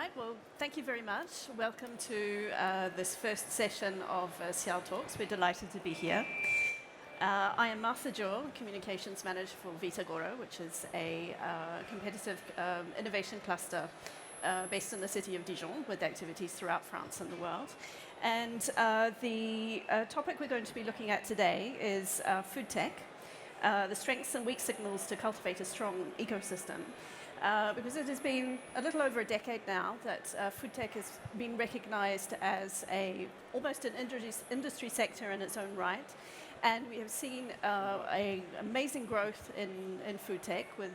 right, well, thank you very much. Welcome to this first session of SIAL Talks. We're delighted to be here. I am Marthe, Jewell, Communications Manager for Vitagora, which is a competitive innovation cluster based in the city of Dijon with activities throughout France and the world. And the topic we're going to be looking at today is FoodTech, the strengths and weak signals to cultivate a strong ecosystem. Because it has been a little over a decade now that FoodTech has been recognized as almost an industry sector in its own right. And we have seen an amazing growth in FoodTech with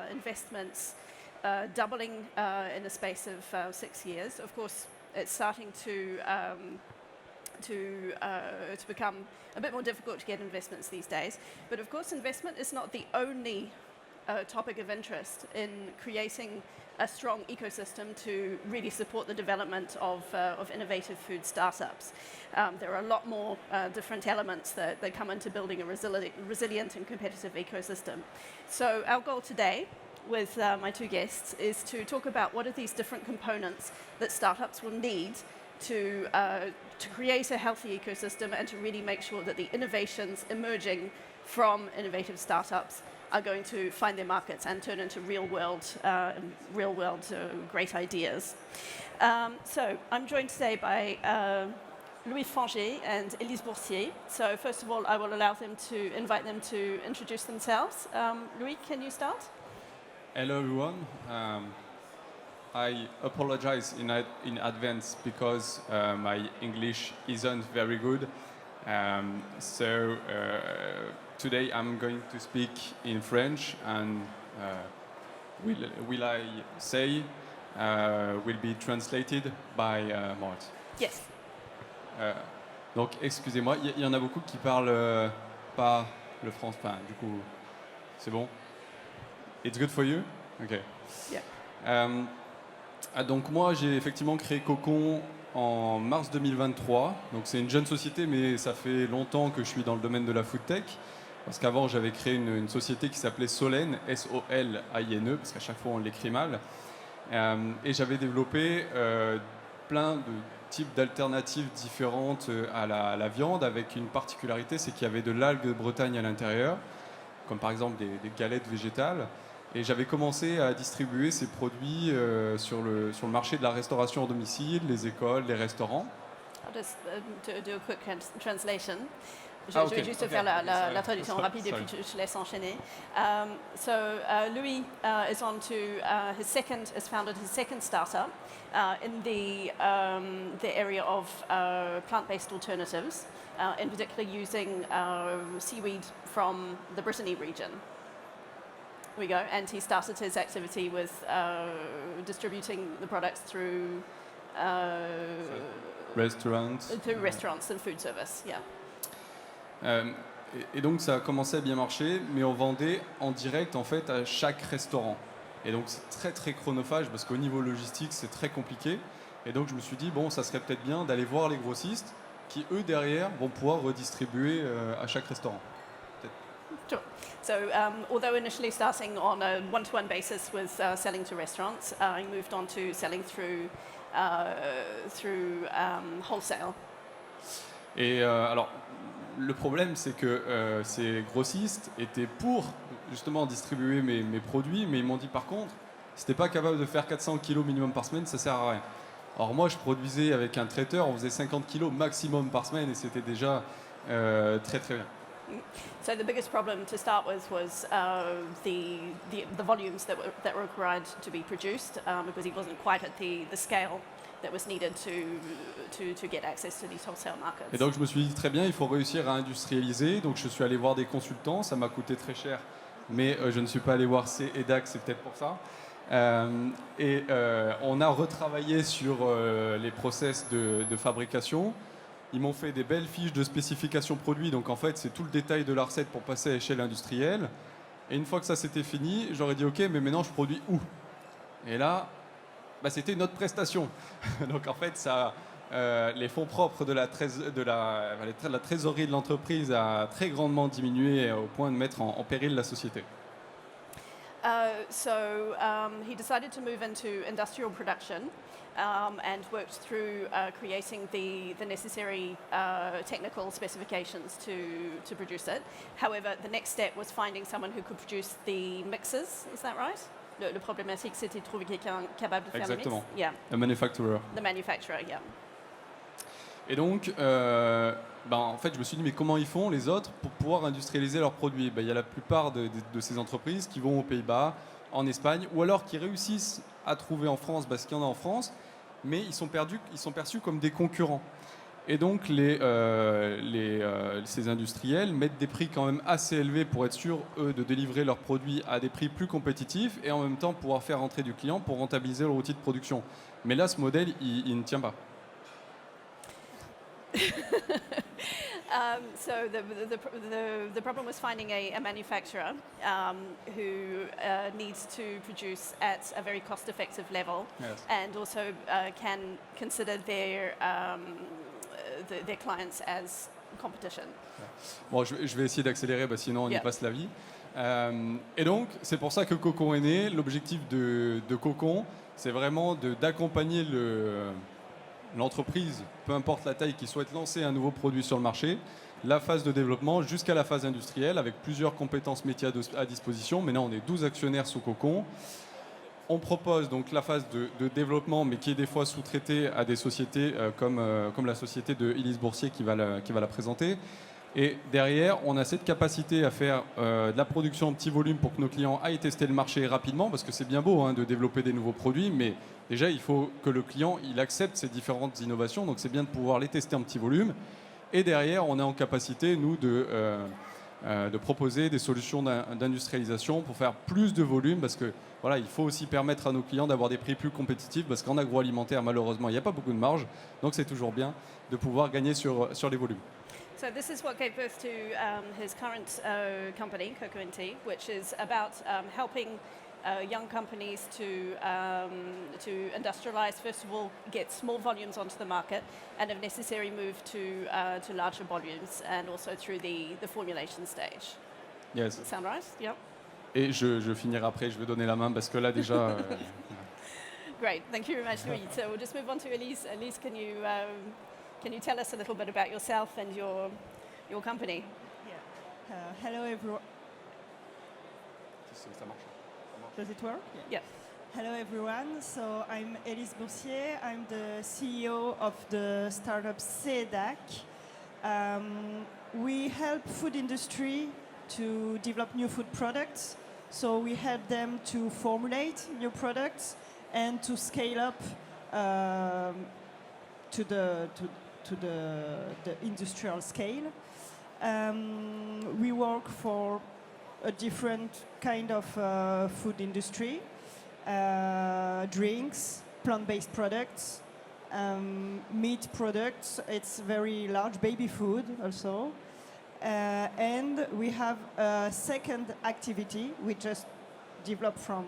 investments doubling in the space of 6 years. Of course, it's starting to become a bit more difficult to get investments these days. But of course, investment is not the only topic of interest in creating a strong ecosystem to really support the development of innovative food startups. There are a lot more different elements that come into building a resilient and competitive ecosystem. So our goal today with my two guests is to talk about what are these different components that startups will need to create a healthy ecosystem and to really make sure that the innovations emerging from innovative startups are going to find their markets and turn into real-world great ideas. So I'm joined today by Louis Fanget and Elise Bourcier. So first of all, I will invite them to introduce themselves. Louis, can you start? Hello, everyone. I apologize in advance because my English isn't very good. Today I'm going to speak in French, and will I say will be translated by Marthe. Yes. Donc excusez-moi, il y en a beaucoup qui parlent pas le français. Enfin, du coup, c'est bon. It's good for you? Okay. Yeah. Donc moi j'ai effectivement créé COCONT en mars 2023. Donc c'est une jeune société, mais ça fait longtemps que je suis dans le domaine de la FoodTech. Parce qu'avant, j'avais créé une société qui s'appelait Solène, S-O-L-A-I-N-E, parce qu'à chaque fois, on l'écrit mal. Et j'avais développé plein de types d'alternatives différentes à la viande, avec une particularité, c'est qu'il y avait de l'algue de Bretagne à l'intérieur, comme par exemple des galettes végétales. Et j'avais commencé à distribuer ces produits sur le marché de la restauration à domicile, les écoles, les restaurants. I'll just do a quick translation. Je Okay. vais juste faire la traduction rapide et puis je laisse enchaîner. Louis has founded his second startup in the area of plant-based alternatives, in particular using seaweed from the Brittany region. There we go. And he started his activity with distributing the products through Restaurants. Through restaurants and food service, yeah. Et donc ça a commencé à bien marcher, mais on vendait en direct en fait à chaque restaurant. Et donc c'est très très chronophage parce qu'au niveau logistique c'est très compliqué. Et donc je me suis dit bon, ça serait peut-être bien d'aller voir les grossistes qui eux derrière vont pouvoir redistribuer à chaque restaurant. Sure. So although initially starting on a one-to-one basis with selling to restaurants, I moved on to selling through wholesale. Et alors le problème, c'est que ces grossistes étaient pour justement distribuer mes produits, mais ils m'ont dit par contre, si t'es pas capable de faire 400 kilos minimum par semaine, ça sert à rien. Alors moi, je produisais avec un traiteur, on faisait 50 kilos maximum par semaine et c'était déjà très très bien. So the biggest problem to start with was the volumes that were required to be produced because he wasn't quite at the scale that was needed to get access to these wholesale markets. Et donc je me suis dit très bien, il faut réussir à industrialiser. Donc je suis allé voir des consultants, ça m'a coûté très cher, mais je ne suis pas allé voir C&DAC, c'est peut-être pour ça. On a retravaillé sur les process de fabrication. Ils m'ont fait des belles fiches de spécification produit. Donc en fait, c'est tout le détail de la recette pour passer à l'échelle industrielle. Et une fois que ça c'était fini, j'aurais dit ok, mais maintenant je produis où? Et là, c'était une autre prestation. Donc en fait, les fonds propres de la trésorerie de l'entreprise a très grandement diminué au point de mettre en péril la société. He decided to move into industrial production and worked through creating the necessary technical specifications to produce it. However, the next step was finding someone who could produce the mixes. Is that right? Le problématique, c'était de trouver quelqu'un capable de faire les mix. Exactement. Yeah. Le manufacturer. The manufacturer, yeah. Et donc, en fait, je me suis dit, mais comment ils font les autres pour pouvoir industrialiser leurs produits? Il y a la plupart de ces entreprises qui vont aux Pays-Bas, en Espagne, ou alors qui réussissent à trouver en France, parce qu'il y en a en France, mais ils sont perçus comme des concurrents. Et donc, ces industriels mettent des prix quand même assez élevés pour être sûrs, eux, de délivrer leurs produits à des prix plus compétitifs et en même temps pouvoir faire rentrer du client pour rentabiliser leur outil de production. Mais là, ce modèle, il ne tient pas. So the problem was finding a manufacturer who needs to produce at a very cost-effective level, Yes. and also can consider their clients as competition. Bon, je vais essayer d'accélérer, sinon on y Yeah. passe la vie. Et donc, c'est pour ça que COCONT est né. L'objectif de COCONT, c'est vraiment d'accompagner l'entreprise, peu importe la taille, qui souhaite lancer un nouveau produit sur le marché, la phase de développement jusqu'à la phase industrielle, avec plusieurs compétences métiers à disposition. Maintenant, on est 12 actionnaires sous COCONT. On propose donc la phase de développement, mais qui est des fois sous-traitée à des sociétés comme la société de Elise Bourcier qui va la présenter. Et derrière, on a cette capacité à faire de la production en petit volume pour que nos clients aillent tester le marché rapidement, parce que c'est bien beau de développer des nouveaux produits, mais déjà, il faut que le client il accepte ces différentes innovations, donc c'est bien de pouvoir les tester en petit volume. Et derrière, on est en capacité, nous, de proposer des solutions d'industrialisation pour faire plus de volume, parce que voilà, il faut aussi permettre à nos clients d'avoir des prix plus compétitifs, parce qu'en agroalimentaire, malheureusement, il n'y a pas beaucoup de marge, donc c'est toujours bien de pouvoir gagner sur les volumes. So this is what gave birth to his current company, COCONT, which is about helping young companies to industrialize, first of all, get small volumes onto the market, and if necessary, move to larger volumes, and also through the formulation stage. Yes. Sound right? Yep. Et je finirai après, je vais donner la main, parce que là, déjà... Great, thank you very much, Louis. So we'll just move on to Elise. Elise, can you tell us a little bit about yourself and your company? Yeah. Hello everyone. Ça marche. Does it work? Yeah. Hello everyone. So I'm Elise Bourcier. I'm the CEO of the startup C&DAC. We help food industry to develop new food products. So we help them to formulate new products and to scale up to the industrial scale. We work for a different kind of food industry, drinks, plant-based products, meat products. It's very large, baby food also. And we have a second activity we just developed from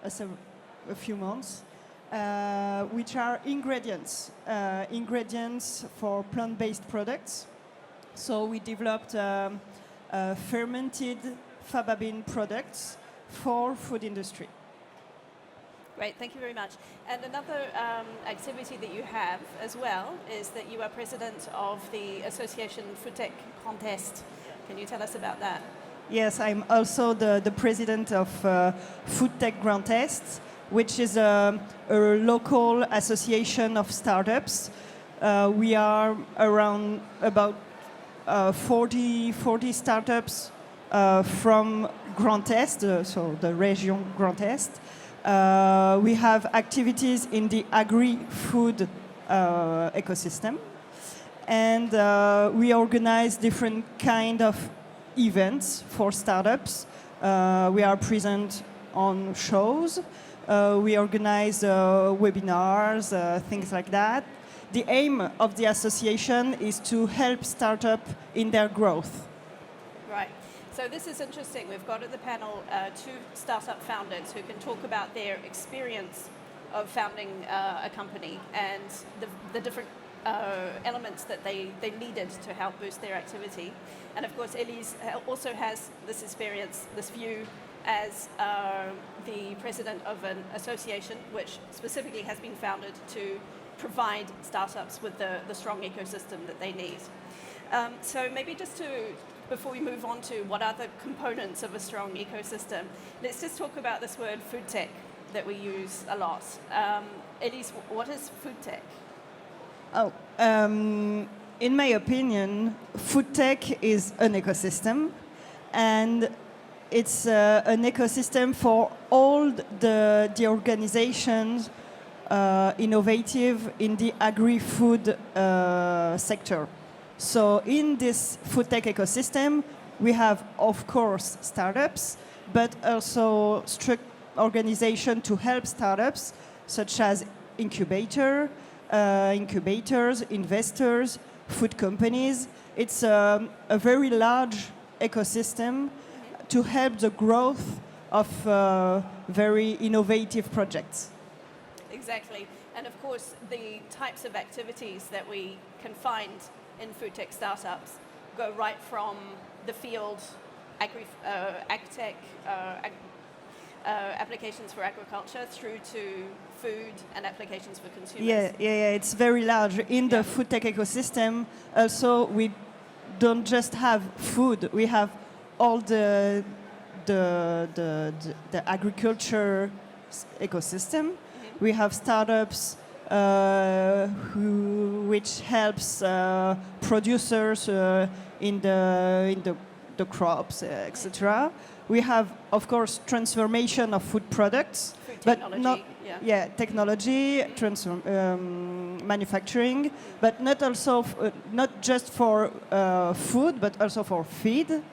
a few months, which are ingredients for plant-based products. So we developed fermented faba bean products for food industry. Great, thank you very much. And another activity that you have as well is that you are president of the association FoodTech contest. Can you tell us about that? Yes, I'm also the president of FoodTech Grand Test, which is a local association of startups. We are around about 40 startups from Grand Est, so the region Grand Est. We have activities in the agri-food ecosystem, and we organize different kind of events for startups. We are present on shows. We organize webinars, things like that. The aim of the association is to help startups in their growth. Right. So this is interesting. We've got at the panel two startup founders who can talk about their experience of founding a company and the different elements that they needed to help boost their activity. And of course, Elise also has this experience, this view as the president of an association which specifically has been founded to provide startups with the strong ecosystem that they need. So maybe before we move on to what are the components of a strong ecosystem, let's just talk about this word FoodTech that we use a lot. Elise, what is FoodTech? Oh, in my opinion, FoodTech is an ecosystem, and it's an ecosystem for all the organizations innovative in the agri-food sector. So in this FoodTech ecosystem, we have, of course, startups, but also organizations to help startups, such as incubators, investors, food companies. It's a very large ecosystem to help the growth of very innovative projects. Exactly. And of course, the types of activities that we can find in FoodTech startups go right from the field, agtech, applications for agriculture, through to food and applications for consumers. Yeah, it's very large. In the FoodTech ecosystem, also, we don't just have food, we have all the agriculture ecosystem. Mm-hmm. We have startups which helps producers in the crops, etc. We have, of course, transformation of food products, food but technology, not technology, manufacturing, but not just for food, but also for feed.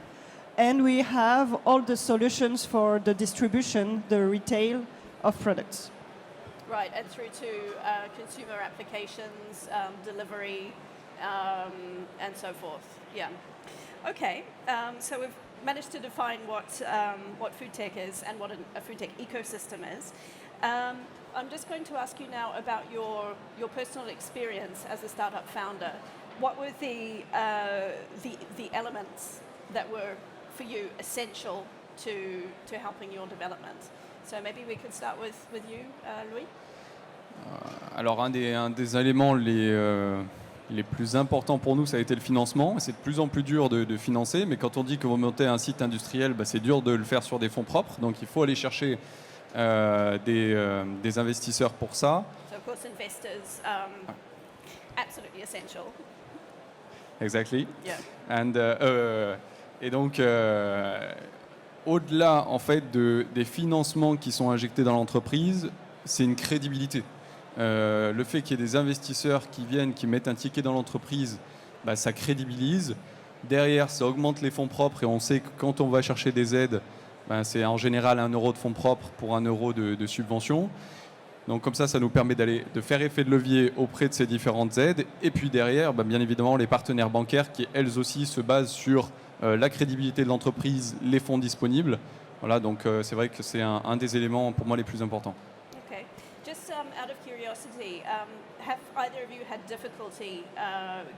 And we have all the solutions for the distribution, the retail of products. Right, and through to consumer applications, delivery, and so forth. Yeah. Okay, so we've managed to define what FoodTech is and what a FoodTech ecosystem is. I'm just going to ask you now about your personal experience as a startup founder. What were the elements that were, for you, essential to helping your development? So maybe we could start with you, Louis. Alors un des éléments les plus importants pour nous, ça a été le financement. C'est de plus en plus dur de financer, mais quand on dit que vous montez un site industriel, c'est dur de le faire sur des fonds propres. Donc il faut aller chercher des investisseurs pour ça. So of course investors, absolutely essential. Exactly. Yeah. Et donc au-delà en fait des financements qui sont injectés dans l'entreprise, c'est une crédibilité. Le fait qu'il y ait des investisseurs qui viennent, qui mettent un ticket dans l'entreprise, ça crédibilise. Derrière, ça augmente les fonds propres et on sait que quand on va chercher des aides, c'est en général 1 euro de fonds propres pour 1 euro de subvention. Donc comme ça nous permet de faire effet de levier auprès de ces différentes aides. Et puis derrière, bien évidemment, les partenaires bancaires qui, elles aussi, se basent sur la crédibilité de l'entreprise, les fonds disponibles. Voilà, donc c'est vrai que c'est un des éléments pour moi les plus importants. Okay. Just out of curiosity, have either of you had difficulty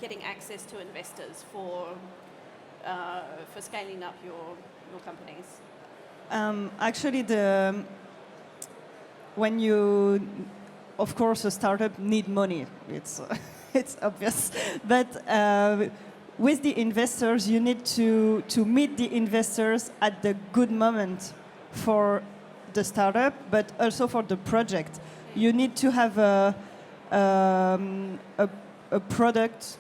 getting access to investors for scaling up your companies? Actually, when you, of course, a startup need money. It's it's obvious, but with the investors, you need to meet the investors at the good moment for the startup, but also for the project. You need to have a product.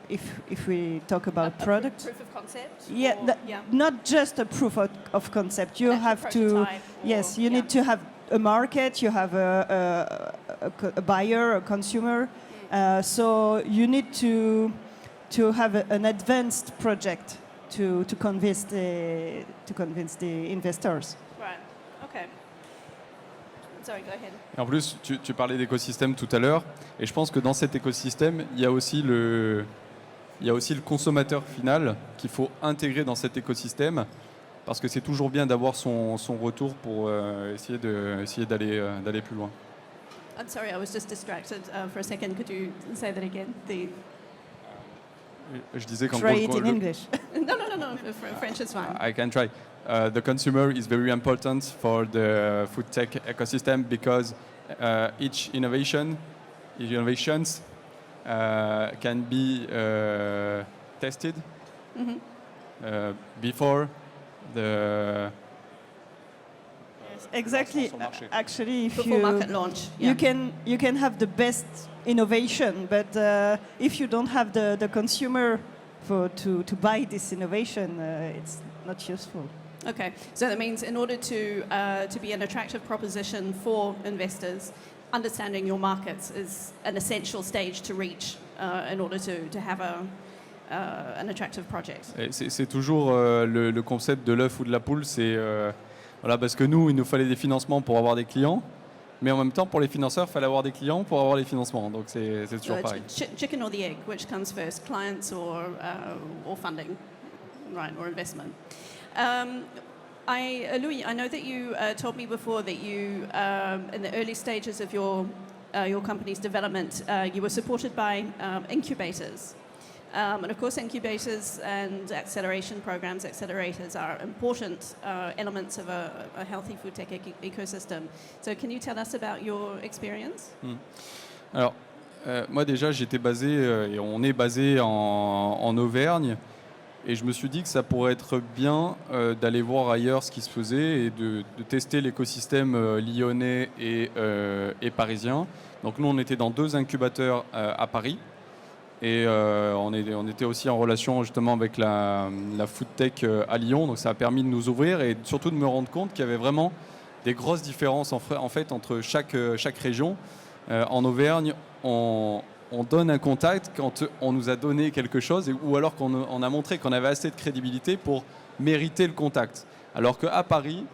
If we talk about product, proof of concept. Not just a proof of concept. You have to. Yes, you need to have a market. You have a buyer, a consumer. So you need to have an advanced project to convince the investors. Right. Okay. Sorry, go ahead. Et en plus, tu parlais d'écosystème tout à l'heure, et je pense que dans cet écosystème, il y a aussi le consommateur final qu'il faut intégrer dans cet écosystème, parce que c'est toujours bien d'avoir son retour pour essayer d'aller plus loin. I'm sorry, I was just distracted for a second. Could you say that again? Je disais qu'en Try gros, it in English. No. French is fine. I can try. the consumer is very important for the food tech ecosystem because each innovations can be tested before the Exactly. Actually, if Before market launch. Yeah. you can have the best innovation, but if you don't have the consumer to buy this innovation, it's not useful. Okay, so that means in order to be an attractive proposition for investors, understanding your markets is an essential stage to reach in order to have an attractive project. C'est toujours le concept de l'œuf ou de la poule, c'est voilà, parce que nous, il nous fallait des financements pour avoir des clients, mais en même temps, pour les financeurs, il fallait avoir des clients pour avoir les financements. Donc c'est toujours pareil. Chicken or the egg, which comes first, clients or funding, right, or investment? Louis, I know that you told me before that you, in the early stages of your company's development, you were supported by incubators. And of course, incubators and acceleration programs, accelerators are important elements of a healthy food tech ecosystem. So can you tell us about your experience? Alors, moi déjà, j'étais basé, et on est basé en Auvergne, et je me suis dit que ça pourrait être bien d'aller voir ailleurs ce qui se faisait et de tester l'écosystème lyonnais et parisien. Donc nous, on était dans 2 incubateurs à Paris. Et on était aussi en relation justement avec la FoodTech à Lyon, donc ça a permis de nous ouvrir et surtout de me rendre compte qu'il y avait vraiment des grosses différences en fait entre chaque région. En Auvergne, on donne un contact quand on nous a donné quelque chose ou alors qu'on a montré qu'on avait assez de crédibilité pour mériter le contact. Alors qu'à Paris,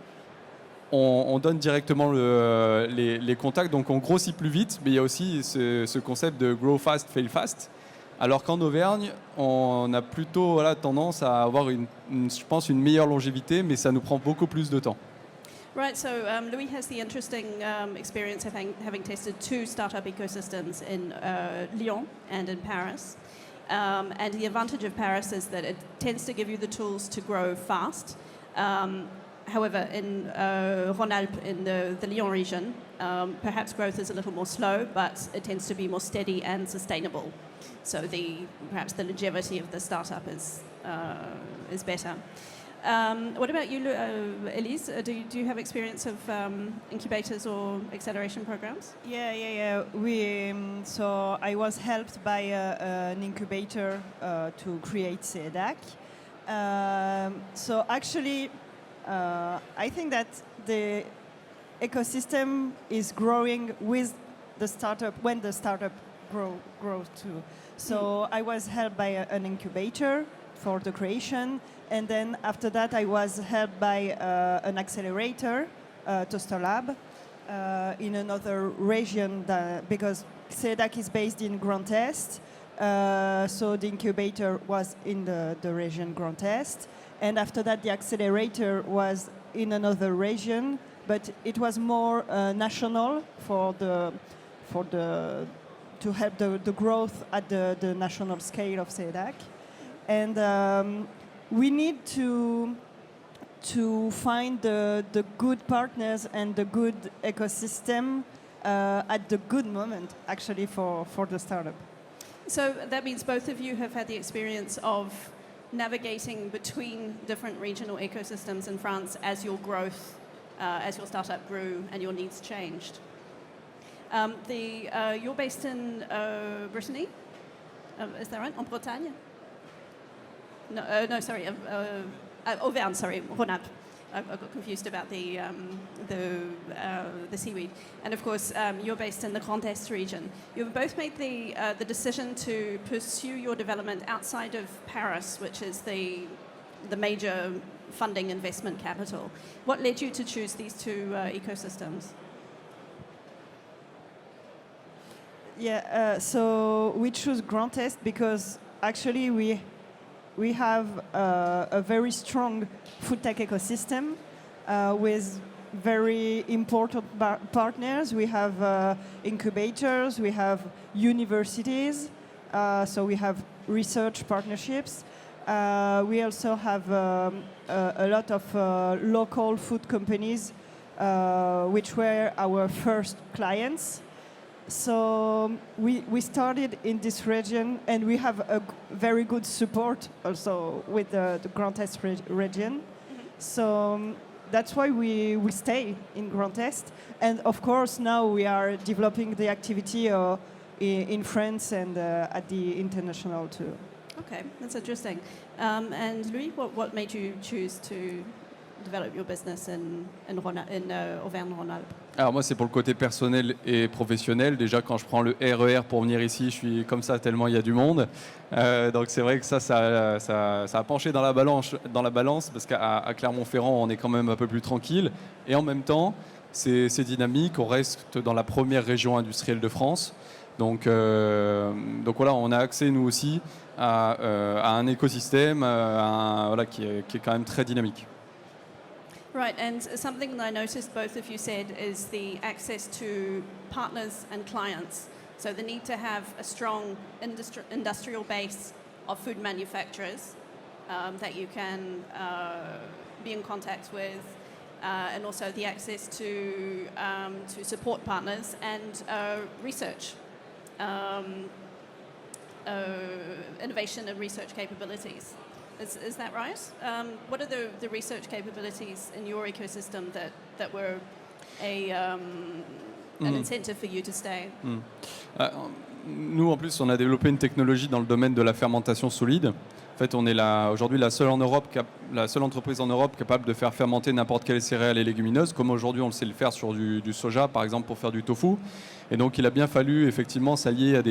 on donne directement les contacts, donc on grossit plus vite, mais il y a aussi ce concept de grow fast, fail fast. Alors qu'en Auvergne, on a plutôt tendance à avoir je pense, une meilleure longévité, mais ça nous prend beaucoup plus de temps. Right, so Louis has the interesting experience of having tested 2 startup ecosystems in Lyon and in Paris. And the advantage of Paris is that it tends to give you the tools to grow fast. However, in Rhône-Alpes, in the Lyon region, perhaps growth is a little more slow, but it tends to be more steady and sustainable. So perhaps the longevity of the startup is better. What about you, Elise? Do you have experience of incubators or acceleration programs? Yeah. So I was helped by an incubator to create C&DAC. So actually, I think that the ecosystem is growing with the startup when the startup grows too. So I was helped by an incubator for the creation, and then after that I was helped by an accelerator, Toaster Lab, in another region because C&DAC is based in Grand Est. So the incubator was in the region Grand Est, and after that the accelerator was in another region, but it was more national to help the growth at the national scale of C&DAC. And we need to find the good partners and the good ecosystem at the good moment, actually, for the startup. So that means both of you have had the experience of navigating between different regional ecosystems in France as your growth, as your startup grew and your needs changed. You're based in Brittany, is that right? En Bretagne? No, sorry, Auvergne, sorry, Rhône-Alpes. I got confused about the seaweed. And of course, you're based in the Grand Est region. You've both made the decision to pursue your development outside of Paris, which is the major funding investment capital. What led you to choose these 2 ecosystems? Yeah, so we choose Grand Est because actually we have a very strong food tech ecosystem with very important partners. We have incubators, we have universities, so we have research partnerships. We also have a lot of local food companies, which were our first clients. So we started in this region, and we have a very good support also with the Grand Est region. So that's why we stay in Grand Est. And of course, now we are developing the activity in France and at the international too. Okay, that's interesting. And Louis, what made you choose to develop your business in Auvergne-Rhône-Alpes? Alors moi, c'est pour le côté personnel et professionnel. Déjà, quand je prends le RER pour venir ici, je suis comme ça tellement il y a du monde. Donc c'est vrai que ça a penché dans la balance parce qu'à Clermont-Ferrand, on est quand même un peu plus tranquille. Et en même temps, c'est dynamique. On reste dans la première région industrielle de France. Donc voilà, on a accès nous aussi à un écosystème qui est quand même très dynamique. Right, and something that I noticed both of you said is the access to partners and clients. So the need to have a strong industrial base of food manufacturers that you can be in contact with, and also the access to support partners and research, innovation and research capabilities. Is that right? What are the research capabilities in your ecosystem that were an incentive for you to stay? Nous, en plus, on a développé une technologie dans le domaine de la fermentation solide. En fait, on est aujourd'hui la seule entreprise en Europe capable de faire fermenter n'importe quelle céréale et légumineuse, comme aujourd'hui on le sait le faire sur du soja, par exemple, pour faire du tofu. Et donc, il a bien fallu effectivement s'allier à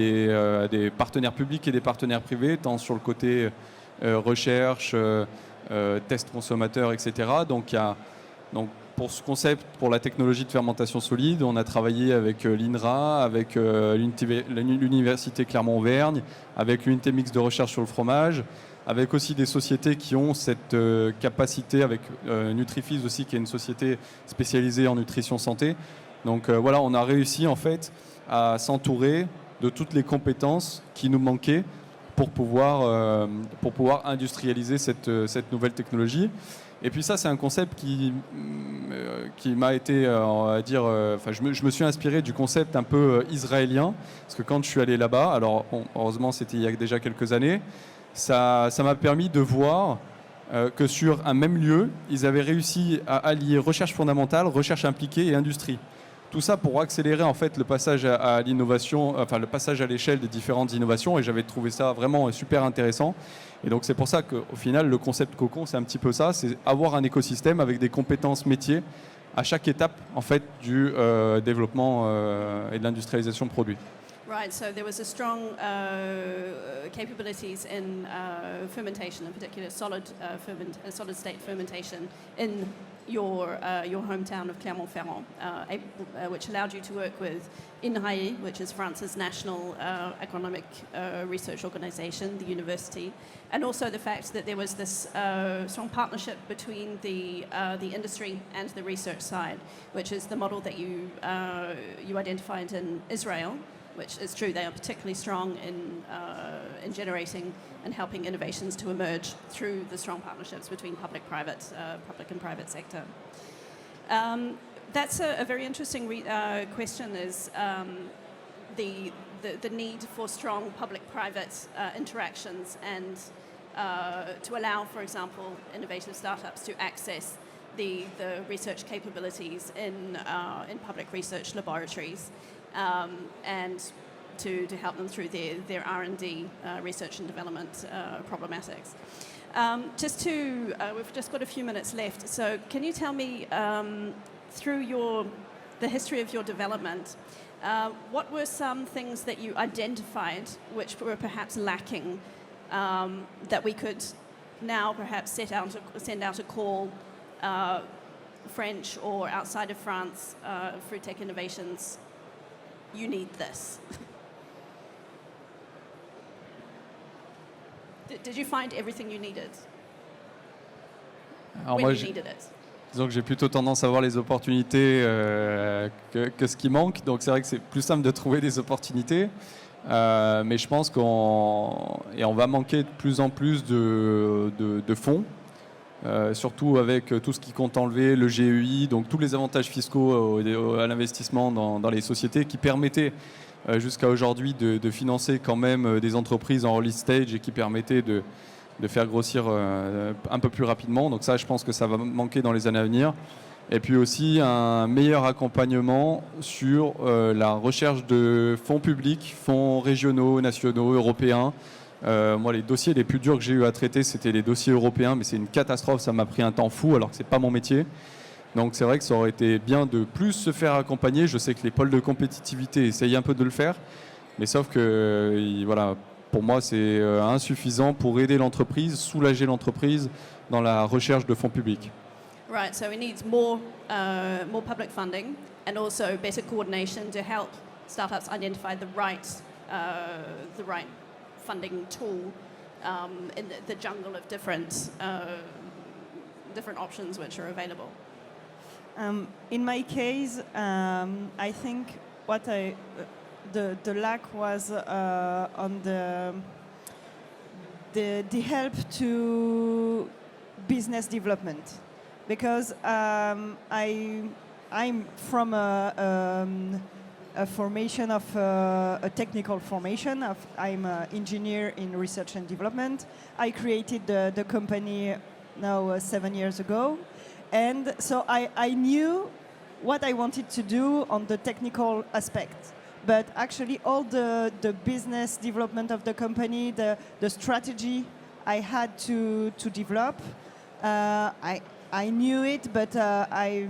des partenaires publics et des partenaires privés, tant sur le côté recherche, tests consommateurs, etc. Donc pour ce concept, pour la technologie de fermentation solide, on a travaillé avec l'INRA, avec l'Université Clermont-Auvergne, avec l'unité mixte de recherche sur le fromage, avec aussi des sociétés qui ont cette capacité, avec Nutrifis aussi, qui est une société spécialisée en nutrition santé. Donc voilà, on a réussi en fait à s'entourer de toutes les compétences qui nous manquaient pour pouvoir industrialiser cette nouvelle technologie. Et puis ça, c'est un concept qui m'a été, on va dire, je me suis inspiré du concept un peu israélien, parce que quand je suis allé là-bas, alors heureusement c'était il y a déjà quelques années, ça m'a permis de voir que sur un même lieu, ils avaient réussi à allier recherche fondamentale, recherche impliquée et industrie. Tout ça pour accélérer en fait le passage à l'innovation, enfin le passage à l'échelle des différentes innovations, et j'avais trouvé ça vraiment super intéressant. Et donc c'est pour ça qu'au final le concept COCONT, c'est un petit peu ça, c'est avoir un écosystème avec des compétences métiers à chaque étape en fait du développement et de l'industrialisation de produits. Right, so there was a strong capabilities in fermentation, in particular solid state fermentation in your hometown of Clermont-Ferrand, which allowed you to work with INRAE, which is France's national economic research organization, the university, and also the fact that there was this strong partnership between the industry and the research side, which is the model that you identified in Israel, which is true. They are particularly strong in generating and helping innovations to emerge through the strong partnerships between public and private sector. That's a very interesting question, is the need for strong public-private interactions and to allow, for example, innovative startups to access the research capabilities in public research laboratories. And to help them through their R&D, research and development problematics. We've just got a few minutes left, so can you tell me, through the history of your development, what were some things that you identified which were perhaps lacking, that we could now perhaps send out a call, French or outside of France, FoodTech innovations, you need this? Did you find everything you needed? Alors when you needed it? Disons que j'ai plutôt tendance à voir les opportunités que ce qui manque. Donc c'est vrai que c'est plus simple de trouver des opportunités. Mais je pense qu'on va manquer de plus en plus de fonds, surtout avec tout ce qui compte enlever, le GEI, donc tous les avantages fiscaux à l'investissement dans les sociétés qui permettaient jusqu'à aujourd'hui de financer quand même des entreprises en early stage et qui permettaient de faire grossir un peu plus rapidement. Donc ça, je pense que ça va manquer dans les années à venir. Et puis aussi un meilleur accompagnement sur la recherche de fonds publics, fonds régionaux, nationaux, européens. Moi, les dossiers les plus durs que j'ai eu à traiter, c'était les dossiers européens, mais c'est une catastrophe, ça m'a pris un temps fou alors que c'est pas mon métier. Donc c'est vrai que ça aurait été bien de plus se faire accompagner. Je sais que les pôles de compétitivité essayent un peu de le faire, mais sauf que voilà, pour moi, c'est insuffisant pour aider l'entreprise, soulager l'entreprise dans la recherche de fonds publics. Right, so it needs more public funding and also better coordination to help startups identify the right funding tool in the jungle of different options which are available. In my case, I think what the lack was on the help to business development, because I'm from a formation of a technical formation. I'm an engineer in research and development. I created the company now 7 years ago, and so I knew what I wanted to do on the technical aspect. But actually, all the business development of the company, the strategy I had to develop, I knew it, but I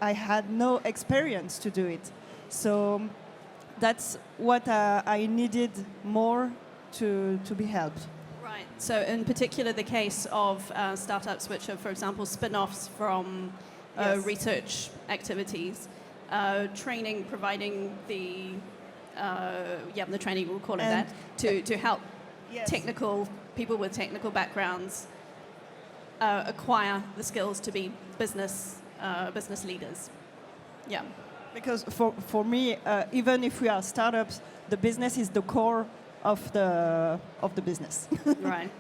had no experience to do it. So that's what I needed more to be helped. Right. So in particular, the case of startups which are, for example, spin-offs from Yes. research activities, training, providing the training, we'll call it And that, to help Yes. people with technical backgrounds acquire the skills to be business leaders. Yeah. Because for me, even if we are startups, the business is the core of the business. Right.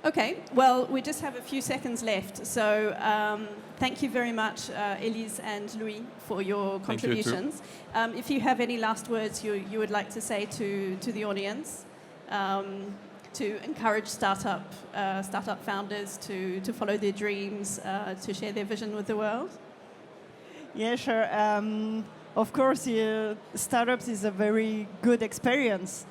Okay, well, we just have a few seconds left. So thank you very much, Elise and Louis, for your contributions. If you have any last words you would like to say to the audience, to encourage startup founders to follow their dreams, to share their vision with the world? Yeah, sure. Of course, startups is a very good experience.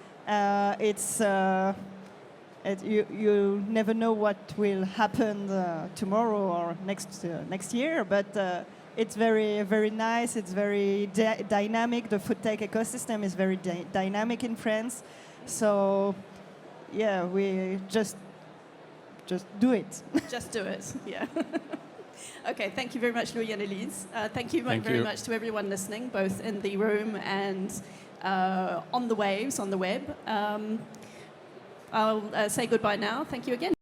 You never know what will happen tomorrow or next year, but it's very, very nice. It's very dynamic. The FoodTech ecosystem is very dynamic in France. So, yeah, we just do it. Just do it, yeah. Okay, thank you very much, Louis and Elise. Thank you very much to everyone listening, both in the room and on the waves, on the web. I'll say goodbye now. Thank you again.